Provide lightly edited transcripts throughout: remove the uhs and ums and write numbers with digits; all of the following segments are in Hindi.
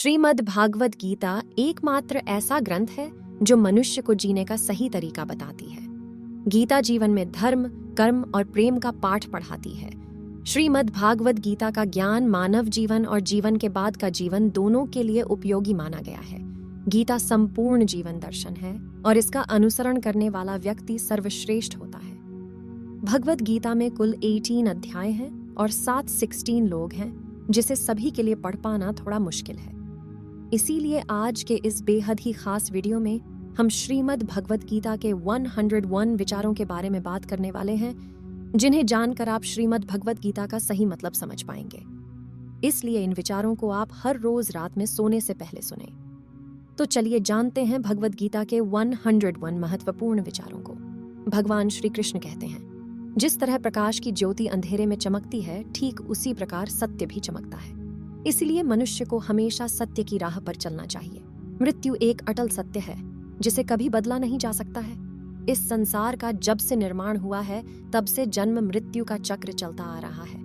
श्रीमद् भागवत गीता एकमात्र ऐसा ग्रंथ है जो मनुष्य को जीने का सही तरीका बताती है। गीता जीवन में धर्म, कर्म और प्रेम का पाठ पढ़ाती है। श्रीमद् भागवत गीता का ज्ञान मानव जीवन और जीवन के बाद का जीवन दोनों के लिए उपयोगी माना गया है। गीता संपूर्ण जीवन दर्शन है और इसका अनुसरण करने वाला व्यक्ति सर्वश्रेष्ठ होता है। भगवत गीता में कुल 18 अध्याय हैं और 716 लोग हैं, जिसे सभी के लिए पढ़ पाना थोड़ा मुश्किल है। इसीलिए आज के इस बेहद ही खास वीडियो में हम श्रीमद् भगवत गीता के 101 विचारों के बारे में बात करने वाले हैं, जिन्हें जानकर आप श्रीमद् भगवत गीता का सही मतलब समझ पाएंगे। इसलिए इन विचारों को आप हर रोज रात में सोने से पहले सुने। तो चलिए जानते हैं भगवत गीता के 101 महत्वपूर्ण विचारों को। भगवान श्री कृष्ण कहते हैं, जिस तरह प्रकाश की ज्योति अंधेरे में चमकती है, ठीक उसी प्रकार सत्य भी चमकता है। इसलिए मनुष्य को हमेशा सत्य की राह पर चलना चाहिए। मृत्यु एक अटल सत्य है जिसे कभी बदला नहीं जा सकता है। इस संसार का जब से निर्माण हुआ है तब से जन्म मृत्यु का चक्र चलता आ रहा है।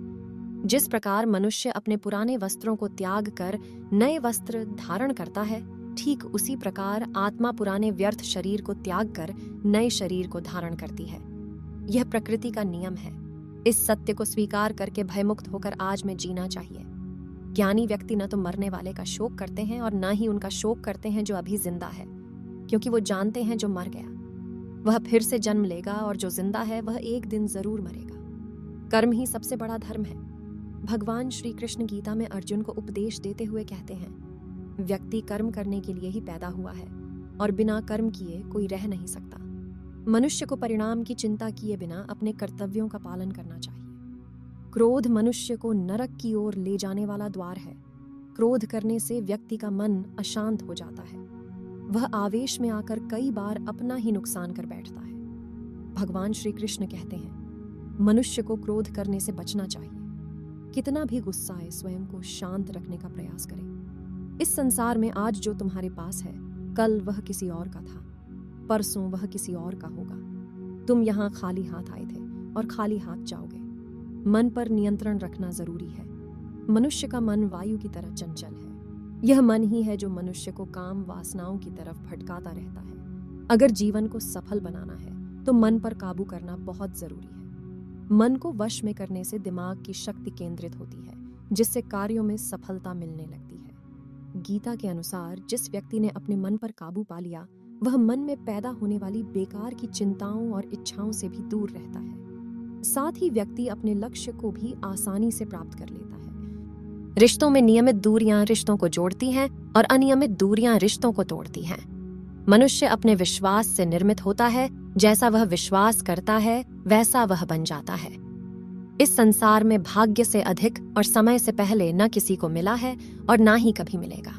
जिस प्रकार मनुष्य अपने पुराने वस्त्रों को त्याग कर नए वस्त्र धारण करता है, ठीक उसी प्रकार आत्मा पुराने व्यर्थ शरीर को त्याग कर नए शरीर को धारण करती है। यह प्रकृति का नियम है। इस सत्य को स्वीकार करके भयमुक्त होकर आज में जीना चाहिए। ज्ञानी व्यक्ति न तो मरने वाले का शोक करते हैं और न ही उनका शोक करते हैं जो अभी जिंदा है, क्योंकि वो जानते हैं जो मर गया वह फिर से जन्म लेगा और जो जिंदा है वह एक दिन जरूर मरेगा। कर्म ही सबसे बड़ा धर्म है। भगवान श्री कृष्ण गीता में अर्जुन को उपदेश देते हुए कहते हैं, व्यक्ति कर्म करने के लिए ही पैदा हुआ है और बिना कर्म किए कोई रह नहीं सकता। मनुष्य को परिणाम की चिंता किए बिना अपने कर्तव्यों का पालन करना चाहिए। क्रोध मनुष्य को नरक की ओर ले जाने वाला द्वार है। क्रोध करने से व्यक्ति का मन अशांत हो जाता है। वह आवेश में आकर कई बार अपना ही नुकसान कर बैठता है। भगवान श्री कृष्ण कहते हैं, मनुष्य को क्रोध करने से बचना चाहिए। कितना भी गुस्सा आए, स्वयं को शांत रखने का प्रयास करें। इस संसार में आज जो तुम्हारे पास है, कल वह किसी और का था, परसों वह किसी और का होगा। तुम यहाँ खाली हाथ आए थे और खाली हाथ जाओगे। मन पर नियंत्रण रखना जरूरी है। मनुष्य का मन वायु की तरह चंचल है। यह मन ही है जो मनुष्य को काम वासनाओं की तरफ भटकाता रहता है। अगर जीवन को सफल बनाना है तो मन पर काबू करना बहुत जरूरी है। मन को वश में करने से दिमाग की शक्ति केंद्रित होती है, जिससे कार्यों में सफलता मिलने लगती है। गीता के अनुसार जिस व्यक्ति ने अपने मन पर काबू पा लिया, वह मन में पैदा होने वाली बेकार की चिंताओं और इच्छाओं से भी दूर रहता है। साथ ही व्यक्ति अपने लक्ष्य को भी आसानी से प्राप्त कर लेता है। रिश्तों में नियमित दूरियां रिश्तों को जोड़ती हैं और अनियमित दूरियां रिश्तों को तोड़ती हैं। मनुष्य अपने विश्वास से निर्मित होता है। जैसा वह विश्वास करता है वैसा वह बन जाता है। इस संसार में भाग्य से अधिक और समय से पहले न किसी को मिला है और ना ही कभी मिलेगा।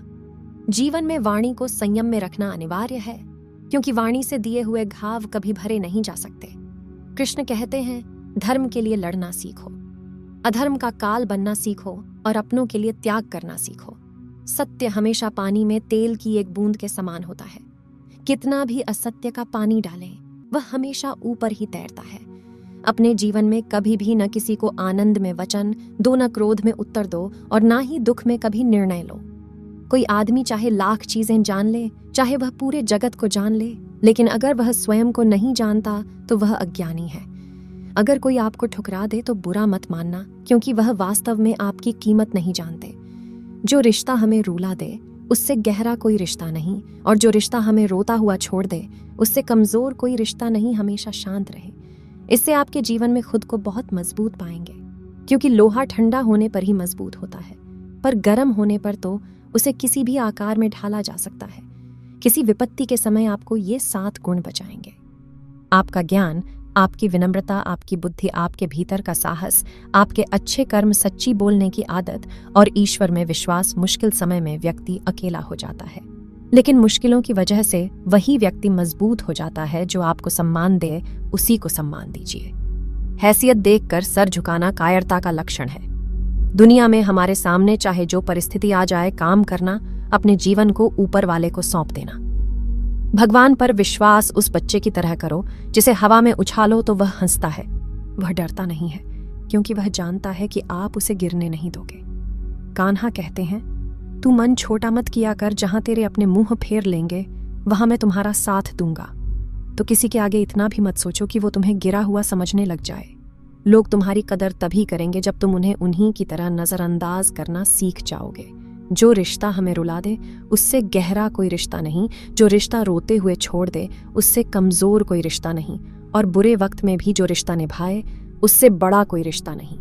जीवन में वाणी को संयम में रखना अनिवार्य है, क्योंकि वाणी से दिए हुए घाव कभी भरे नहीं जा सकते। कृष्ण कहते हैं, धर्म के लिए लड़ना सीखो, अधर्म का काल बनना सीखो और अपनों के लिए त्याग करना सीखो। सत्य हमेशा पानी में तेल की एक बूंद के समान होता है। कितना भी असत्य का पानी डालें, वह हमेशा ऊपर ही तैरता है। अपने जीवन में कभी भी न किसी को आनंद में वचन दो, न क्रोध में उत्तर दो और ना ही दुख में कभी निर्णय लो। कोई आदमी चाहे लाख चीजें जान ले, चाहे वह पूरे जगत को जान ले, लेकिन अगर वह स्वयं को नहीं जानता तो वह अज्ञानी है। अगर कोई आपको ठुकरा दे तो बुरा मत मानना, क्योंकि वह वास्तव में आपकी कीमत नहीं जानते। जो रिश्ता हमें रूला दे उससे गहरा कोई रिश्ता नहीं, और जो रिश्ता हमें रोता हुआ छोड़ दे उससे कमजोर कोई रिश्ता नहीं। हमेशा शांत रहे। इससे आपके जीवन में खुद को बहुत मजबूत पाएंगे, क्योंकि लोहा ठंडा होने पर ही मजबूत होता है, पर गर्म होने पर तो उसे किसी भी आकार में ढाला जा सकता है। किसी विपत्ति के समय आपको ये 7 गुण बचाएंगे: आपका ज्ञान, आपकी विनम्रता, आपकी बुद्धि, आपके भीतर का साहस, आपके अच्छे कर्म, सच्ची बोलने की आदत और ईश्वर में विश्वास। मुश्किल समय में व्यक्ति अकेला हो जाता है, लेकिन मुश्किलों की वजह से वही व्यक्ति मजबूत हो जाता है। जो आपको सम्मान दे उसी को सम्मान दीजिए। हैसियत देखकर सर झुकाना कायरता का लक्षण है। दुनिया में हमारे सामने चाहे जो परिस्थिति आ जाए, काम करना, अपने जीवन को ऊपर वाले को सौंप देना। भगवान पर विश्वास उस बच्चे की तरह करो जिसे हवा में उछालो तो वह हंसता है। वह डरता नहीं है, क्योंकि वह जानता है कि आप उसे गिरने नहीं दोगे। कान्हा कहते हैं, तू मन छोटा मत किया कर, जहां तेरे अपने मुंह फेर लेंगे वहां मैं तुम्हारा साथ दूंगा। तो किसी के आगे इतना भी मत सोचो कि वो तुम्हें गिरा हुआ समझने लग जाए। लोग तुम्हारी कदर तभी करेंगे जब तुम उन्हें उन्हीं की तरह नजरअंदाज करना सीख जाओगे। जो रिश्ता हमें रुला दे उससे गहरा कोई रिश्ता नहीं, जो रिश्ता रोते हुए छोड़ दे उससे कमजोर कोई रिश्ता नहीं, और बुरे वक्त में भी जो रिश्ता निभाए उससे बड़ा कोई रिश्ता नहीं।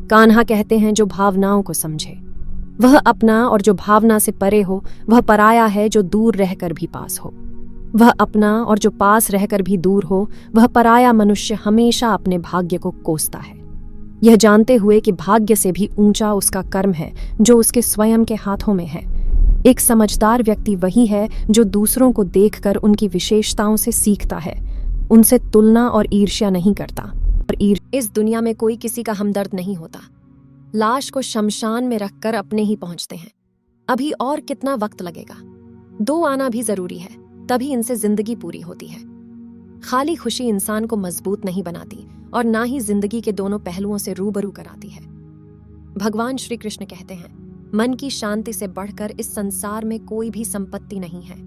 कान्हा कहते हैं, जो भावनाओं को समझे वह अपना, और जो भावना से परे हो वह पराया है जो दूर रहकर भी पास हो। वह अपना, और जो पास रहकर भी दूर हो वह पराया मनुष्य हमेशा अपने भाग्य को कोसता है, यह जानते हुए कि भाग्य से भी ऊंचा उसका कर्म है जो उसके स्वयं के हाथों में है। एक समझदार व्यक्ति वही है जो दूसरों को देखकर उनकी विशेषताओं से सीखता है, उनसे तुलना और ईर्ष्या नहीं करता। और इस दुनिया में कोई किसी का हमदर्द नहीं होता। लाश को शमशान में रखकर अपने ही पहुंचते हैं। अभी और कितना वक्त लगेगा? 2 आना भी जरूरी है, तभी इनसे जिंदगी पूरी होती है। खाली खुशी इंसान को मजबूत नहीं बनाती और ना ही जिंदगी के दोनों पहलुओं से रूबरू कराती है। भगवान श्री कृष्ण कहते हैं, मन की शांति से बढ़कर इस संसार में कोई भी संपत्ति नहीं है।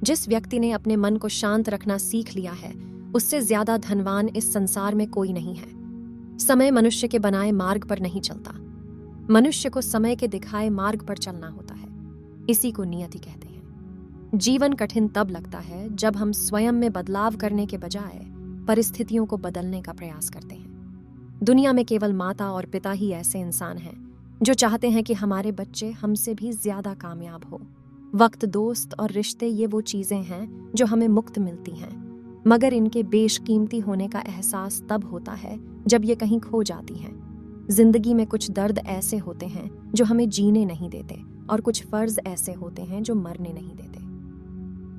जिस व्यक्ति ने अपने मन को शांत रखना सीख लिया है उससे ज्यादा धनवान इस संसार में कोई नहीं है। समय मनुष्य के बनाए मार्ग पर नहीं चलता, मनुष्य को समय के दिखाए मार्ग पर चलना होता है। इसी को नियति कहते हैं। जीवन कठिन तब लगता है जब हम स्वयं में बदलाव करने के बजाय परिस्थितियों को बदलने का प्रयास करते हैं। दुनिया में केवल माता और पिता ही ऐसे इंसान हैं जो चाहते हैं कि हमारे बच्चे हमसे भी ज्यादा कामयाब हो। वक्त, दोस्त और रिश्ते ये वो चीजें हैं जो हमें मुफ्त मिलती हैं, मगर इनके बेशकीमती होने का एहसास तब होता है जब ये कहीं खो जाती हैं। जिंदगी में कुछ दर्द ऐसे होते हैं जो हमें जीने नहीं देते, और कुछ फर्ज ऐसे होते हैं जो मरने नहीं देते।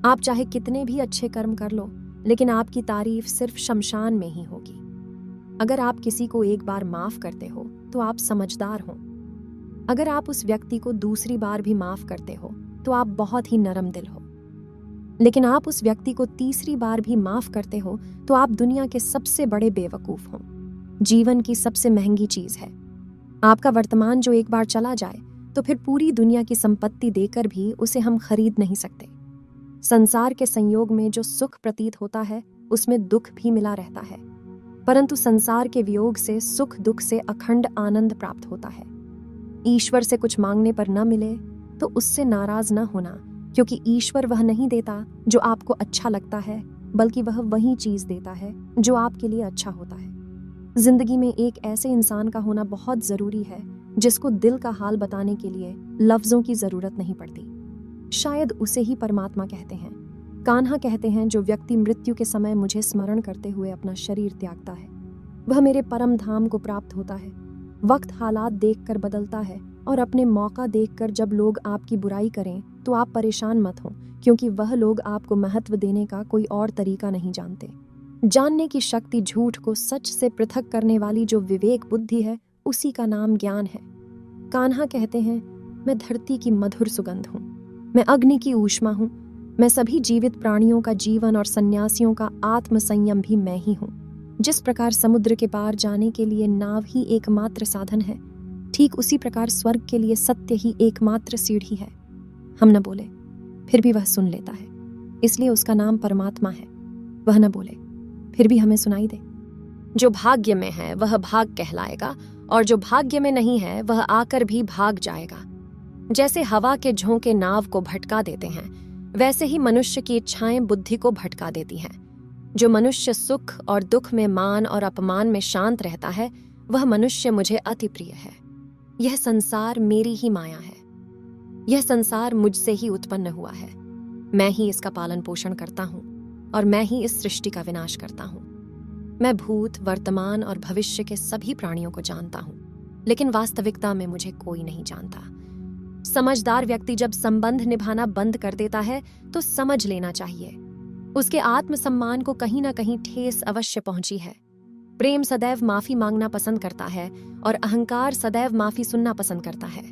आप चाहे कितने भी अच्छे कर्म कर लो, लेकिन आपकी तारीफ सिर्फ शमशान में ही होगी। अगर आप किसी को एक बार माफ करते हो तो आप समझदार हो। अगर आप उस व्यक्ति को दूसरी बार भी माफ करते हो तो आप बहुत ही नरम दिल हो। लेकिन आप उस व्यक्ति को तीसरी बार भी माफ करते हो तो आप दुनिया के सबसे बड़े बेवकूफ हो। जीवन की सबसे महंगी चीज है आपका वर्तमान, जो एक बार चला जाए तो फिर पूरी दुनिया की संपत्ति देकर भी उसे हम खरीद नहीं सकते। संसार के संयोग में जो सुख प्रतीत होता है उसमें दुख भी मिला रहता है, परंतु संसार के वियोग से सुख दुख से अखंड आनंद प्राप्त होता है। ईश्वर से कुछ मांगने पर न मिले तो उससे नाराज न होना, क्योंकि ईश्वर वह नहीं देता जो आपको अच्छा लगता है, बल्कि वह वही चीज देता है जो आपके लिए अच्छा होता है। जिंदगी में एक ऐसे इंसान का होना बहुत जरूरी है जिसको दिल का हाल बताने के लिए लफ्जों की जरूरत नहीं पड़ती। शायद उसे ही परमात्मा कहते हैं। कान्हा कहते हैं, जो व्यक्ति मृत्यु के समय मुझे स्मरण करते हुए अपना शरीर त्यागता है वह मेरे परम धाम को प्राप्त होता है। वक्त हालात देखकर बदलता है, और अपने मौका देखकर जब लोग आपकी बुराई करें तो आप परेशान मत हो, क्योंकि वह लोग आपको महत्व देने का कोई और तरीका नहीं जानते। जानने की शक्ति झूठ को सच से पृथक करने वाली जो विवेक बुद्धि है उसी का नाम ज्ञान है। कान्हा कहते हैं, मैं धरती की मधुर सुगंध हूँ, मैं अग्नि की ऊष्मा हूँ, मैं सभी जीवित प्राणियों का जीवन और सन्यासियों का आत्म संयम भी मैं ही हूँ। जिस प्रकार समुद्र के पार जाने के लिए नाव ही एकमात्र साधन है, ठीक उसी प्रकार स्वर्ग के लिए सत्य ही एकमात्र सीढ़ी है। हम न बोले फिर भी वह सुन लेता है, इसलिए उसका नाम परमात्मा है। वह न बोले फिर भी हमें सुनाई दे। जो भाग्य में है वह भाग कहलाएगा, और जो भाग्य में नहीं है वह आकर भी भाग जाएगा। जैसे हवा के झोंके नाव को भटका देते हैं, वैसे ही मनुष्य की इच्छाएं बुद्धि को भटका देती हैं। जो मनुष्य सुख और दुख में, मान और अपमान में शांत रहता है वह मनुष्य मुझे अति प्रिय है। यह संसार मेरी ही माया है, यह संसार मुझसे ही उत्पन्न हुआ है। मैं ही इसका पालन पोषण करता हूँ और मैं ही इस सृष्टि का विनाश करता हूँ। मैं भूत, वर्तमान और भविष्य के सभी प्राणियों को जानता हूँ, लेकिन वास्तविकता में मुझे कोई नहीं जानता। समझदार व्यक्ति जब संबंध निभाना बंद कर देता है तो समझ लेना चाहिए उसके आत्मसम्मान को कहीं ना कहीं ठेस अवश्य पहुंची है। प्रेम सदैव माफी मांगना पसंद करता है और अहंकार सदैव माफी सुनना पसंद करता है।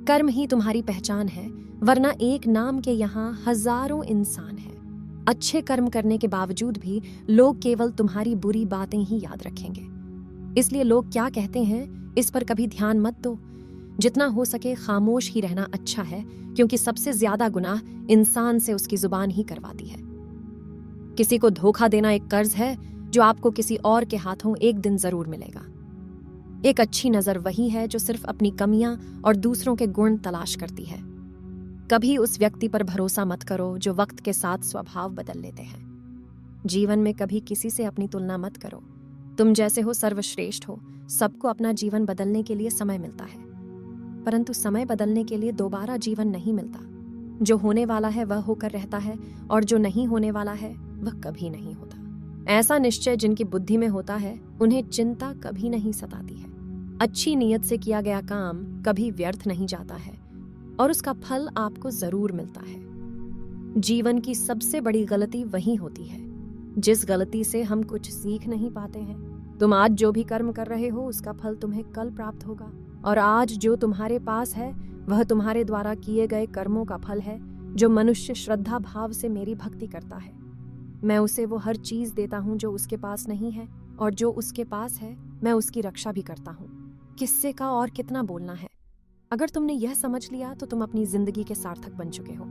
कर्म ही तुम्हारी पहचान है, वरना एक नाम के यहाँ हजारों इंसान हैं। अच्छे कर्म करने के बावजूद भी लोग केवल तुम्हारी बुरी बातें ही याद रखेंगे। इसलिए लोग क्या कहते हैं इस पर कभी ध्यान मत दो। जितना हो सके खामोश ही रहना अच्छा है, क्योंकि सबसे ज्यादा गुनाह इंसान से उसकी जुबान ही करवाती है। किसी को धोखा देना एक कर्ज है जो आपको किसी और के हाथों एक दिन जरूर मिलेगा। एक अच्छी नजर वही है जो सिर्फ अपनी कमियां और दूसरों के गुण तलाश करती है। कभी उस व्यक्ति पर भरोसा मत करो जो वक्त के साथ स्वभाव बदल लेते हैं। जीवन में कभी किसी से अपनी तुलना मत करो। तुम जैसे हो सर्वश्रेष्ठ हो। सबको अपना जीवन बदलने के लिए समय मिलता है, परंतु समय बदलने के लिए दोबारा जीवन नहीं मिलता। जो होने वाला है वह होकर रहता है, और जो नहीं होने वाला है वह कभी नहीं होता। ऐसा निश्चय जिनकी बुद्धि में होता है, उन्हें चिंता कभी नहीं सताती है। अच्छी नीयत से किया गया काम कभी व्यर्थ नहीं जाता है, और उसका फल आपको जरूर मिलता है। जीवन की सबसे बड़ी गलती वही होती है जिस गलती से हम कुछ सीख नहीं पाते हैं। तुम आज जो भी कर्म कर रहे हो उसका फल तुम्हें कल प्राप्त होगा, और आज जो तुम्हारे पास है वह तुम्हारे द्वारा किए गए कर्मों का फल है। जो मनुष्य श्रद्धा भाव से मेरी भक्ति करता है, मैं उसे वो हर चीज देता हूँ जो उसके पास नहीं है, और जो उसके पास है मैं उसकी रक्षा भी करता हूँ। किस्से का और कितना बोलना है। अगर तुमने यह समझ लिया तो तुम अपनी जिंदगी के सार्थक बन चुके हो।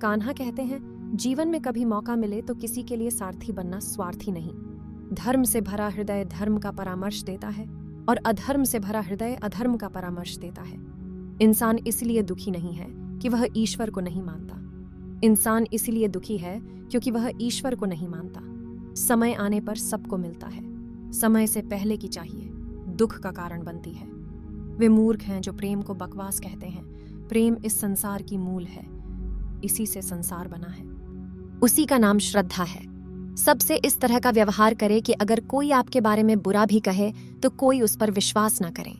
कान्हा कहते हैं, जीवन में कभी मौका मिले तो किसी के लिए सारथी बनना स्वार्थी नहीं। धर्म से भरा हृदय धर्म का परामर्श देता है, और अधर्म से भरा हृदय अधर्म का परामर्श देता है। इंसान इसलिए दुखी नहीं है कि वह ईश्वर को नहीं मानता। इंसान इसलिए दुखी है क्योंकि वह ईश्वर को नहीं मानता। समय आने पर सबको मिलता है, समय से पहले की चाहिए दुख का कारण बनती है। वे मूर्ख हैं जो प्रेम को बकवास कहते हैं। प्रेम इस संसार की मूल है, इसी से संसार बना है। उसी का नाम श्रद्धा है। सबसे इस तरह का व्यवहार करे कि अगर कोई आपके बारे में बुरा भी कहे तो कोई उस पर विश्वास न करे।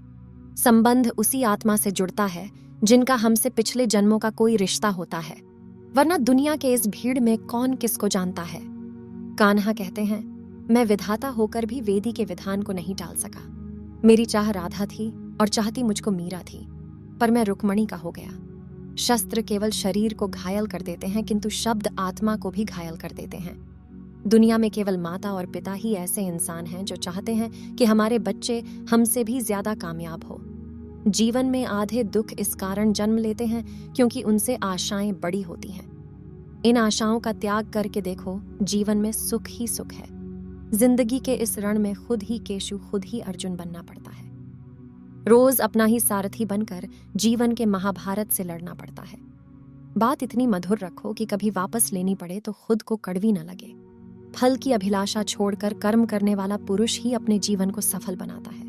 संबंध उसी आत्मा से जुड़ता है जिनका हमसे पिछले जन्मों का कोई रिश्ता होता है, वरना दुनिया के इस भीड़ में कौन किसको जानता है। कान्हा कहते हैं, मैं विधाता होकर भी वेदी के विधान को नहीं टाल सका। मेरी चाह राधा थी और चाहती मुझको मीरा थी, पर मैं रुक्मणी का हो गया। शस्त्र केवल शरीर को घायल कर देते हैं, किंतु शब्द आत्मा को भी घायल कर देते हैं। दुनिया में केवल माता और पिता ही ऐसे इंसान हैं जो चाहते हैं कि हमारे बच्चे हमसे भी ज्यादा कामयाब हो। जीवन में आधे दुख इस कारण जन्म लेते हैं क्योंकि उनसे आशाएं बड़ी होती हैं। इन आशाओं का त्याग करके देखो, जीवन में सुख ही सुख है। जिंदगी के इस रण में खुद ही केशु, खुद ही अर्जुन बनना पड़ता है। रोज अपना ही सारथी बनकर जीवन के महाभारत से लड़ना पड़ता है। बात इतनी मधुर रखो कि कभी वापस लेनी पड़े तो खुद को कड़वी न लगे। फल की अभिलाषा छोड़कर कर्म करने वाला पुरुष ही अपने जीवन को सफल बनाता है।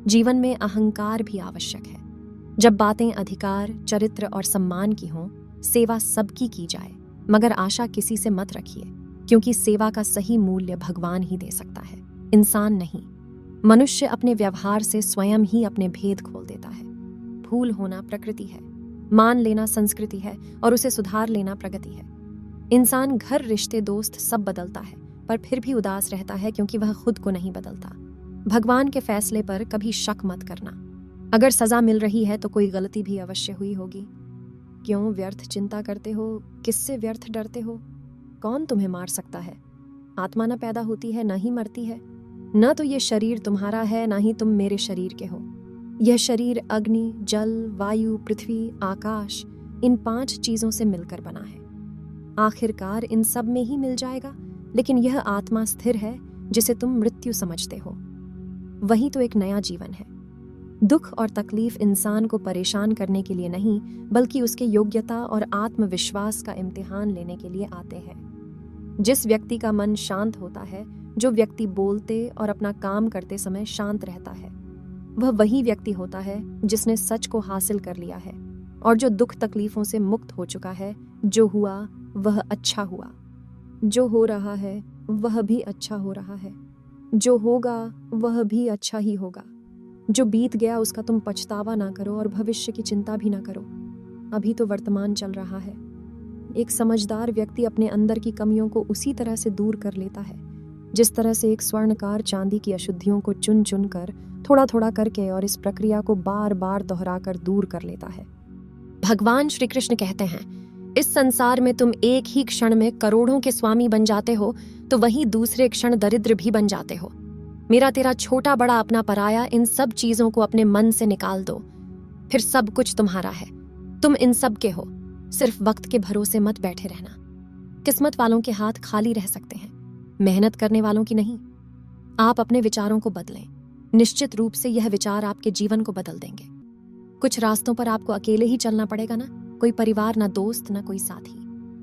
जीवन में अहंकार भी आवश्यक है। जब बातें अधिकार, चरित्र और सम्मान की हों, सेवा सबकी की जाए, मगर आशा किसी से मत रखिए, क्योंकि सेवा का सही मूल्य भगवान ही दे सकता है, इंसान नहीं। मनुष्य अपने व्यवहार से स्वयं ही अपने भेद खोल देता है। भूल होना प्रकृति है, मान लेना संस्कृति है, और उसे सुधार लेना प्रगति है। इंसान घर, रिश्ते, दोस्त सब बदलता है, पर फिर भी उदास रहता है क्योंकि वह खुद को नहीं बदलता। भगवान के फैसले पर कभी शक मत करना। अगर सजा मिल रही है तो कोई गलती भी अवश्य हुई होगी। क्यों व्यर्थ चिंता करते हो? किससे व्यर्थ डरते हो? कौन तुम्हें मार सकता है? आत्मा न पैदा होती है, न ही मरती है। न तो ये शरीर तुम्हारा है, न ही तुम मेरे शरीर के हो। यह शरीर अग्नि, जल, वायु, पृथ्वी, आकाश, इन 5 चीजों से मिलकर बना है। आखिरकार इन सब में ही मिल जाएगा, लेकिन यह आत्मा स्थिर है जिसे तुम मृत्यु समझते हो। वही तो एक नया जीवन है। दुख और तकलीफ इंसान को परेशान करने के लिए नहीं, बल्कि उसके योग्यता और आत्मविश्वास का इम्तिहान लेने के लिए आते हैं। जिस व्यक्ति का मन शांत होता है, जो व्यक्ति बोलते और अपना काम करते समय शांत रहता है, वह वही व्यक्ति होता है जिसने सच को हासिल कर लिया है, और जो दुख तकलीफों से मुक्त हो चुका है। जो हुआ वह अच्छा हुआ, जो हो रहा है वह भी अच्छा हो रहा है, जो होगा वह भी अच्छा ही होगा। जो बीत गया उसका तुम पछतावा ना करो और भविष्य की चिंता भी ना करो। अभी तो वर्तमान चल रहा है। एक समझदार व्यक्ति अपने अंदर की कमियों को उसी तरह से दूर कर लेता है जिस तरह से एक स्वर्णकार चांदी की अशुद्धियों को चुन चुन कर, थोड़ा थोड़ा करके, और इस प्रक्रिया को बार बार दोहराकर दूर कर लेता है। भगवान श्री कृष्ण कहते हैं, इस संसार में तुम एक ही क्षण में करोड़ों के स्वामी बन जाते हो, तो वहीं दूसरे क्षण दरिद्र भी बन जाते हो। मेरा तेरा छोटा बड़ा अपना पराया, इन सब चीजों को अपने मन से निकाल दो, फिर सब कुछ तुम्हारा है। तुम इन सब के हो। सिर्फ वक्त के भरोसे मत बैठे रहना। किस्मत वालों के हाथ खाली रह सकते हैं, मेहनत करने वालों की नहीं। आप अपने विचारों को बदलें। निश्चित रूप से यह विचार आपके जीवन को बदल देंगे। कुछ रास्तों पर आपको अकेले ही चलना पड़ेगा ना, कोई परिवार, ना दोस्त, ना कोई साथी,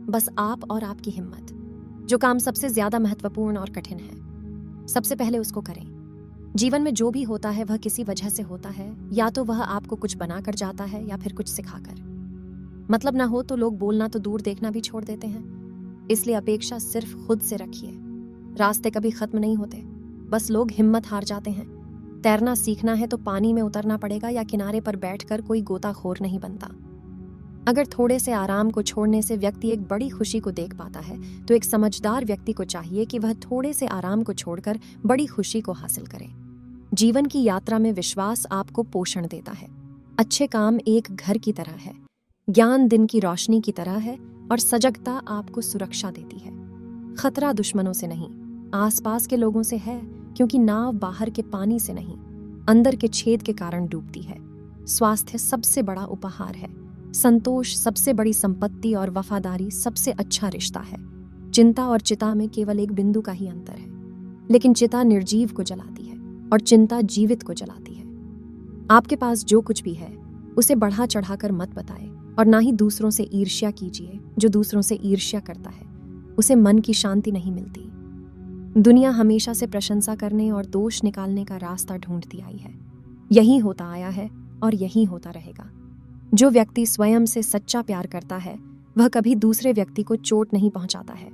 बस आप और आपकी हिम्मत। जो काम सबसे ज्यादा महत्वपूर्ण और कठिन है, सबसे पहले उसको करें। जीवन में जो भी होता है वह किसी वजह से होता है, या तो वह आपको कुछ बनाकर जाता है या फिर कुछ सिखाकर। मतलब ना हो तो लोग बोलना तो दूर, देखना भी छोड़ देते हैं। इसलिए अपेक्षा सिर्फ खुद से रखिए। रास्ते कभी खत्म नहीं होते, बस लोग हिम्मत हार जाते हैं। तैरना सीखना है तो पानी में उतरना पड़ेगा, या किनारे पर बैठकर कोई गोताखोर नहीं बनता। अगर थोड़े से आराम को छोड़ने से व्यक्ति एक बड़ी खुशी को देख पाता है, तो एक समझदार व्यक्ति को चाहिए कि वह थोड़े से आराम को छोड़कर बड़ी खुशी को हासिल करे। जीवन की यात्रा में विश्वास आपको पोषण देता है। अच्छे काम एक घर की तरह है, ज्ञान दिन की रोशनी की तरह है, और सजगता आपको सुरक्षा देती है। खतरा दुश्मनों से नहीं, आसपास के लोगों से है, क्योंकि नाव बाहर के पानी से नहीं, अंदर के छेद के कारण डूबती है। स्वास्थ्य सबसे बड़ा उपहार है, संतोष सबसे बड़ी संपत्ति, और वफादारी सबसे अच्छा रिश्ता है। चिंता और चिता में केवल एक बिंदु का ही अंतर है, लेकिन चिता निर्जीव को जलाती है और चिंता जीवित को जलाती है। आपके पास जो कुछ भी है उसे बढ़ा चढ़ाकर मत बताए, और ना ही दूसरों से ईर्ष्या कीजिए। जो दूसरों से ईर्ष्या करता है उसे मन की शांति नहीं मिलती। दुनिया हमेशा से प्रशंसा करने और दोष निकालने का रास्ता ढूंढती आई है। यही होता आया है और यही होता रहेगा। जो व्यक्ति स्वयं से सच्चा प्यार करता है वह कभी दूसरे व्यक्ति को चोट नहीं पहुंचाता है।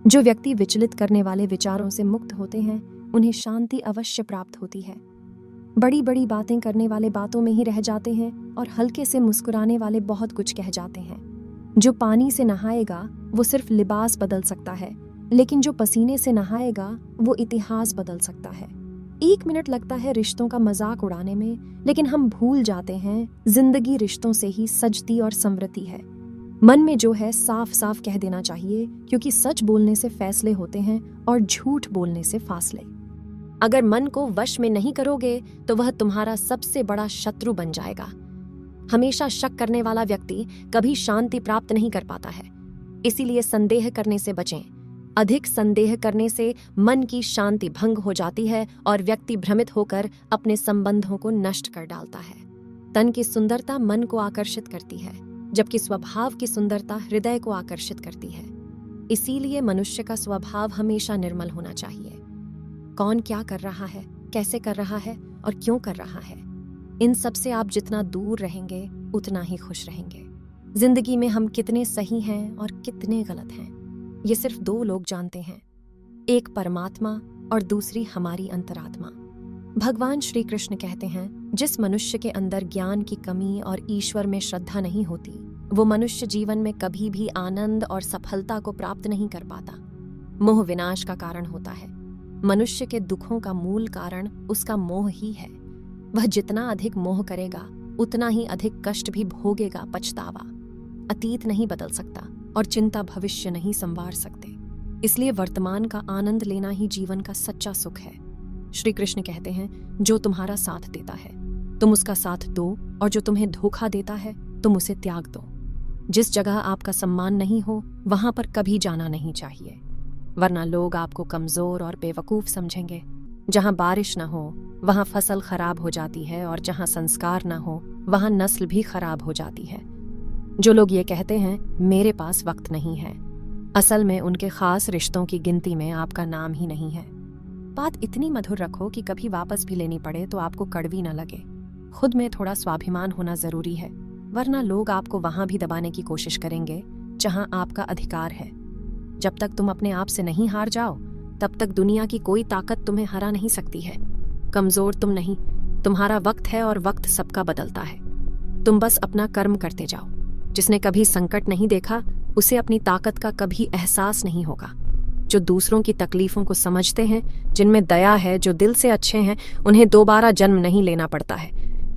जो व्यक्ति विचलित करने वाले विचारों से मुक्त होते हैं उन्हें शांति अवश्य प्राप्त होती है। बड़ी बड़ी बातें करने वाले बातों में ही रह जाते हैं, और हल्के से मुस्कुराने वाले बहुत कुछ कह जाते हैं। जो पानी से नहाएगा वो सिर्फ लिबास बदल सकता है, लेकिन जो पसीने से नहाएगा वो इतिहास बदल सकता है। 1 मिनट लगता है रिश्तों का मजाक उड़ाने में, लेकिन हम भूल जाते हैं जिंदगी रिश्तों से ही सजती और संवरती है। मन में जो है साफ साफ कह देना चाहिए, क्योंकि सच बोलने से फैसले होते हैं और झूठ बोलने से फासले। अगर मन को वश में नहीं करोगे तो वह तुम्हारा सबसे बड़ा शत्रु बन जाएगा। हमेशा शक करने वाला व्यक्ति कभी शांति प्राप्त नहीं कर पाता है। इसीलिए संदेह करने से बचें। अधिक संदेह करने से मन की शांति भंग हो जाती है और व्यक्ति भ्रमित होकर अपने संबंधों को नष्ट कर डालता है। तन की सुंदरता मन को आकर्षित करती है, जबकि स्वभाव की सुंदरता हृदय को आकर्षित करती है। इसीलिए मनुष्य का स्वभाव हमेशा निर्मल होना चाहिए। कौन क्या कर रहा है, कैसे कर रहा है और क्यों कर रहा है, इन सब से आप जितना दूर रहेंगे उतना ही खुश रहेंगे। जिंदगी में हम कितने सही हैं और कितने गलत हैं, ये सिर्फ 2 लोग जानते हैं, एक परमात्मा और दूसरी हमारी अंतरात्मा। भगवान श्री कृष्ण कहते हैं, जिस मनुष्य के अंदर ज्ञान की कमी और ईश्वर में श्रद्धा नहीं होती, वो मनुष्य जीवन में कभी भी आनंद और सफलता को प्राप्त नहीं कर पाता। मोह विनाश का कारण होता है। मनुष्य के दुखों का मूल कारण उसका मोह ही है। वह जितना अधिक मोह करेगा उतना ही अधिक कष्ट भी भोगेगा, पछतावा। अतीत नहीं बदल सकता और चिंता भविष्य नहीं संवार सकते। इसलिए वर्तमान का आनंद लेना ही जीवन का सच्चा सुख है। श्री कृष्ण कहते हैं, जो तुम्हारा साथ देता है तुम उसका साथ दो, और जो तुम्हें धोखा देता है तुम उसे त्याग दो। जिस जगह आपका सम्मान नहीं हो वहां पर कभी जाना नहीं चाहिए, वरना लोग आपको कमजोर और बेवकूफ समझेंगे। जहां बारिश न हो वहां फसल खराब हो जाती है, और जहां संस्कार न हो वहां नस्ल भी खराब हो जाती है। जो लोग ये कहते हैं मेरे पास वक्त नहीं है, असल में उनके खास रिश्तों की गिनती में आपका नाम ही नहीं है। बात इतनी मधुर रखो कि कभी वापस भी लेनी पड़े तो आपको कड़वी न लगे। खुद में थोड़ा स्वाभिमान होना जरूरी है, वरना लोग आपको वहां भी दबाने की कोशिश करेंगे जहां आपका अधिकार है। जब तक तुम अपने आप से नहीं हार जाओ तब तक दुनिया की कोई ताकत तुम्हें हरा नहीं सकती है। कमजोर तुम नहीं, तुम्हारा वक्त है और वक्त सबका बदलता है। तुम बस अपना कर्म करते जाओ। जिसने कभी संकट नहीं देखा उसे अपनी ताकत का कभी एहसास नहीं होगा। जो दूसरों की तकलीफों को समझते हैं, जिनमें दया है, जो दिल से अच्छे हैं, उन्हें दोबारा जन्म नहीं लेना पड़ता है।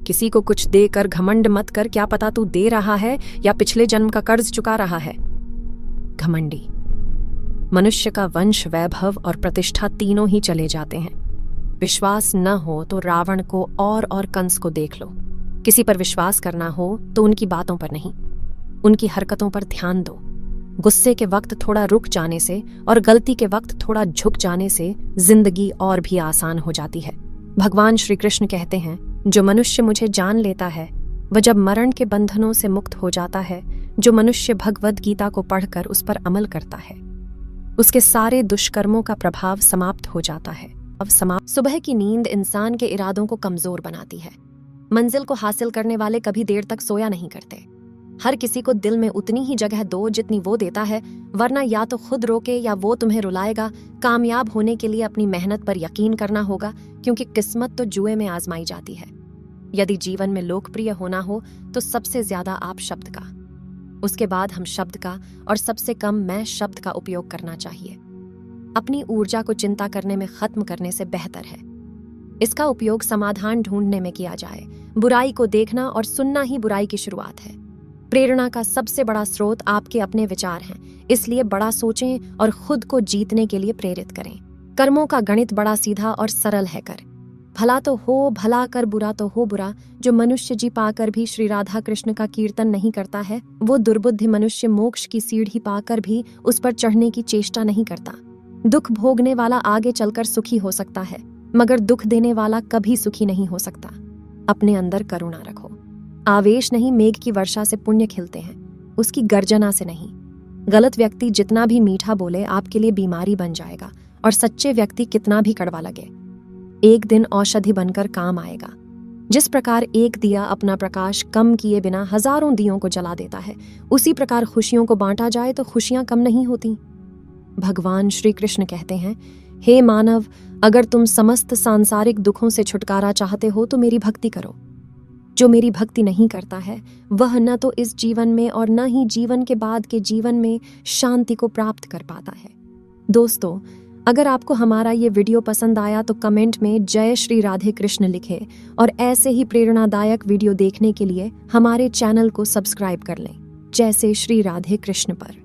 किसी को कुछ देकर घमंड मत कर, क्या पता तू दे रहा है या पिछले जन्म का कर्ज चुका रहा है। घमंडी मनुष्य का वंश, वैभव और प्रतिष्ठा तीनों ही चले जाते हैं। विश्वास न हो तो रावण को और कंस को देख लो। किसी पर विश्वास करना हो तो उनकी बातों पर नहीं, उनकी हरकतों पर ध्यान दो। गुस्से के वक्त थोड़ा रुक जाने से और गलती के वक्त थोड़ा झुक जाने से जिंदगी और भी आसान हो जाती है। भगवान श्री कृष्ण कहते हैं, जो मनुष्य मुझे जान लेता है वह जब मरण के बंधनों से मुक्त हो जाता है, जो मनुष्य भगवद गीता को पढ़कर उस पर अमल करता है, उसके सारे दुष्कर्मों का प्रभाव समाप्त हो जाता है। सुबह की नींद इंसान के इरादों को कमजोर बनाती है। मंजिल को हासिल करने वाले कभी देर तक सोया नहीं करते। हर किसी को दिल में उतनी ही जगह दो जितनी वो देता है, वरना या तो खुद रोके या वो तुम्हें रुलाएगा। कामयाब होने के लिए अपनी मेहनत पर यकीन करना होगा, क्योंकि किस्मत तो जुए में आजमाई जाती है। यदि जीवन में लोकप्रिय होना हो तो सबसे ज्यादा आप शब्द का, उसके बाद हम शब्द का और सबसे कम मैं शब्द का उपयोग करना चाहिए। अपनी ऊर्जा को चिंता करने में खत्म करने से बेहतर है इसका उपयोग समाधान ढूंढने में किया जाए। बुराई को देखना और सुनना ही बुराई की शुरुआत है। प्रेरणा का सबसे बड़ा स्रोत आपके अपने विचार हैं, इसलिए बड़ा सोचें और खुद को जीतने के लिए प्रेरित करें। कर्मों का गणित बड़ा सीधा और सरल है। कर भला तो हो भला, कर बुरा तो हो बुरा। जो मनुष्य जी पाकर भी श्री राधा कृष्ण का कीर्तन नहीं करता है, वो दुर्बुद्धि मनुष्य मोक्ष की सीढ़ी पाकर भी उस पर चढ़ने की चेष्टा नहीं करता। दुख भोगने वाला आगे चलकर सुखी हो सकता है, मगर दुख देने वाला कभी सुखी नहीं हो सकता। अपने अंदर करुणा रखो। आवेश नहीं, मेघ की वर्षा से पुण्य खिलते हैं, उसकी गर्जना से नहीं। गलत व्यक्ति जितना भी मीठा बोले आपके लिए बीमारी बन जाएगा, और सच्चे व्यक्ति कितना भी कड़वा लगे एक दिन औषधि बनकर काम आएगा। जिस प्रकार एक दिया अपना प्रकाश कम किए बिना हजारों दियों को जला देता है, उसी प्रकार खुशियों को बांटा जाए तो खुशियां कम नहीं होती। भगवान श्री कृष्ण कहते हैं, हे मानव, अगर तुम समस्त सांसारिक दुखों से छुटकारा चाहते हो तो मेरी भक्ति करो। जो मेरी भक्ति नहीं करता है वह न तो इस जीवन में और न ही जीवन के बाद के जीवन में शांति को प्राप्त कर पाता है। दोस्तों, अगर आपको हमारा ये वीडियो पसंद आया तो कमेंट में जय श्री राधे कृष्ण लिखें, और ऐसे ही प्रेरणादायक वीडियो देखने के लिए हमारे चैनल को सब्सक्राइब कर लें। जैसे श्री राधे कृष्ण पर।